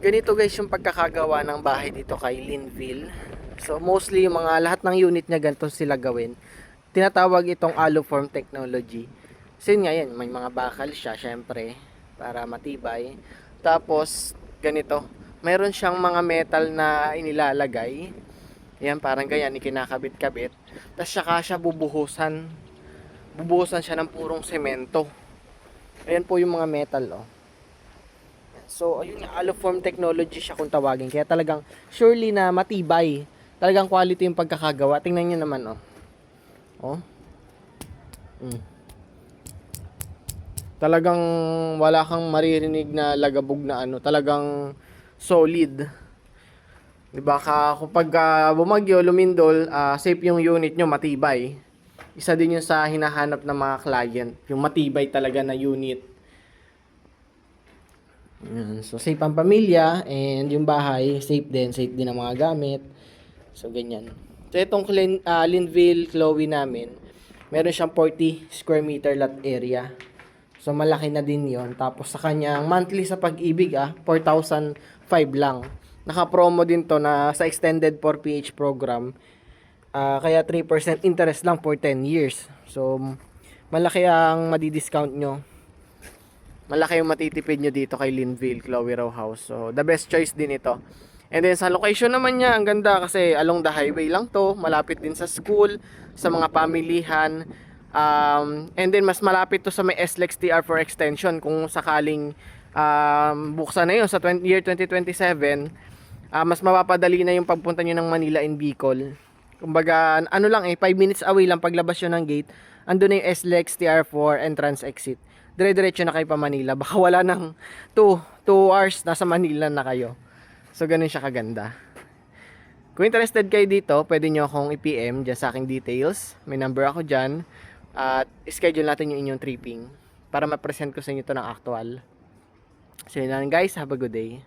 Ganito guys yung pagkakagawa ng bahay dito kay Linville. So mostly yung mga lahat ng unit niya ganito sila gawin. Tinatawag itong aluform technology. So yun nga yan, may mga bakal siya syempre para matibay. Tapos ganito, mayroon siyang mga metal na inilalagay. Yan parang ganyan, ikinakabit-kabit. Tapos saka siya bubuhusan. Bubuhusan siya ng purong semento. Ayan po yung mga metal oh. So, ayun nga, aluform technology siya kung tawagin. Kaya talagang surely na matibay. Talagang quality yung pagkakagawa. Tingnan nyo naman, oh. Oh. Mm. Talagang wala kang maririnig na lagabog na ano. Talagang solid. Diba? Kapag bumagyo, lumindol, safe yung unit nyo, matibay. Isa din yung sa hinahanap ng mga client. Yung matibay talaga na unit. So safe ang pamilya and yung bahay safe din ang mga gamit. So ganyan. So itong Linville Chloe namin, meron siyang 40 square meter lot area. So malaki na din 'yon. Tapos sa kanyang monthly sa pag-ibig 4,005 lang. Naka-promo din to na sa extended 4PH program. Kaya 3% interest lang for 10 years. So malaki ang madi-discount nyo. Malaki yung matitipid nyo dito kay Linville Chloe Row House. So, the best choice din ito. And then, sa location naman niya, ang ganda kasi along the highway lang to. Malapit din sa school, sa mga pamilihan. And then, mas malapit to sa may SLEX TR4 extension. Kung sakaling buksan na yun sa year 2027, mas mapapadali na yung pagpunta nyo ng Manila and Bicol. Kumbaga, ano lang 5 minutes away lang paglabas nyo ng gate. Ando na yung SLEX TR4 entrance exit. Dire-diretso na kayo pa Manila. Baka wala ng 2 hours nasa Manila na kayo. So ganun siya kaganda. Kung interested kayo dito, pwede nyo akong i-PM dyan sa aking details. May number ako dyan. At schedule natin yung inyong tripping para ma-present ko sa inyo to ng actual. So yun lang guys, have a good day.